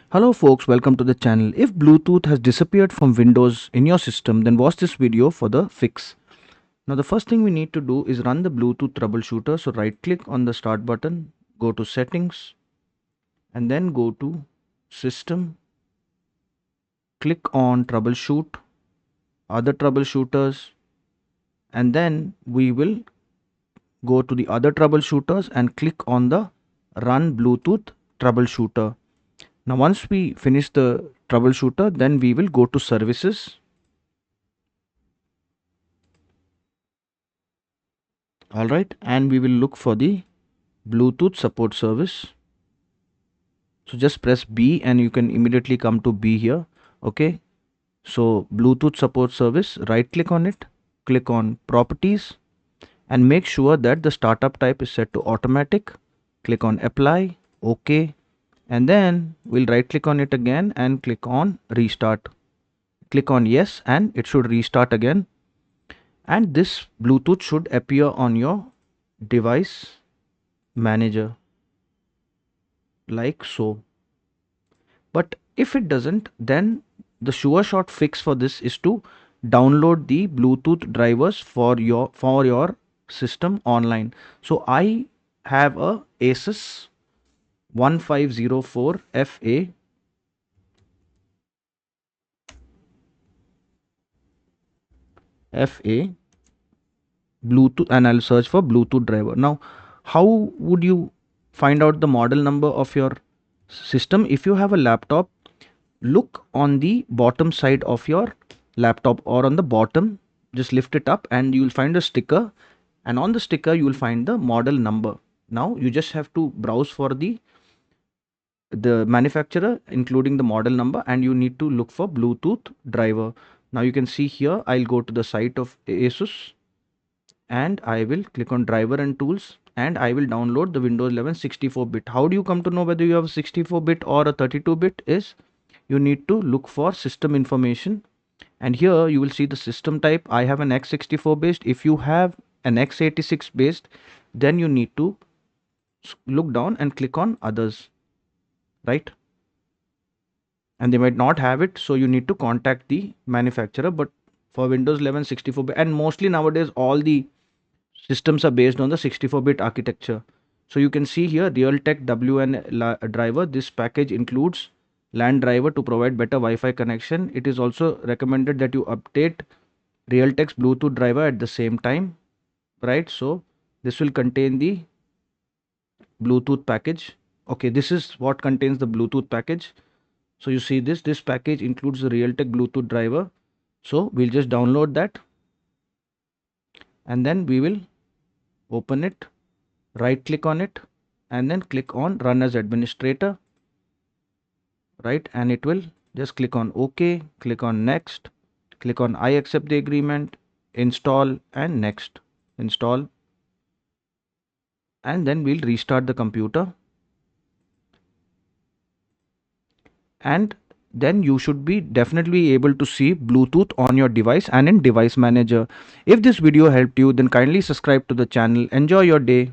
Hello folks, welcome to the channel. If Bluetooth has disappeared from Windows in your system, then watch this video for the fix. Now the first thing we need to do is run the Bluetooth troubleshooter. So right click on the start button, go to settings and then go to system, click on troubleshoot, other troubleshooters, and then we will go to the other troubleshooters and click on the run Bluetooth troubleshooter. Now once we finish the troubleshooter, then we will go to services. Alright, and we will look for the Bluetooth support service. So just press B and you can immediately come to B here. Okay, so Bluetooth support service, right click on it, click on properties and make sure that the startup type is set to automatic. Click on apply, OK, and then we'll right click on it again and click on restart. Click on yes and it should restart again, and this Bluetooth should appear on your device manager like so. But if it doesn't, then the sure shot fix for this is to download the Bluetooth drivers for your system online. So I have a Asus 1504 FA Bluetooth, and I'll search for Bluetooth driver. Now, how would you find out the model number of your system? If you have a laptop, look on the bottom side of your laptop or on the bottom, just lift it up and you will find a sticker, and on the sticker you will find the model number. Now you just have to browse for the manufacturer including the model number, and you need to look for Bluetooth driver. Now you can see here, I'll go to the site of Asus and I will click on driver and tools and I will download the Windows 11 64-bit. How do you come to know whether you have a 64-bit or a 32-bit? Is you need to look for system information, and here you will see the system type. I have an x64 based. If you have an x86 based, then you need to look down and click on others, right? And they might not have it, so you need to contact the manufacturer. But for Windows 11 64-bit, and mostly nowadays all the systems are based on the 64-bit architecture. So you can see here Realtek WN driver. This package includes LAN driver to provide better Wi-Fi connection. It is also recommended that you update Realtek's Bluetooth driver at the same time, right? So this will contain the Bluetooth package. Okay, this is what contains the Bluetooth package. So you see this package includes the Realtek Bluetooth driver. So we'll just download that and then we will open it, right click on it and then click on run as administrator, right? And it will just click on OK, click on next, click on I accept the agreement, install and next, install, and then we'll restart the computer, and then you should be definitely able to see Bluetooth on your device and in device manager. If this video helped you, then kindly subscribe to the channel. Enjoy your day.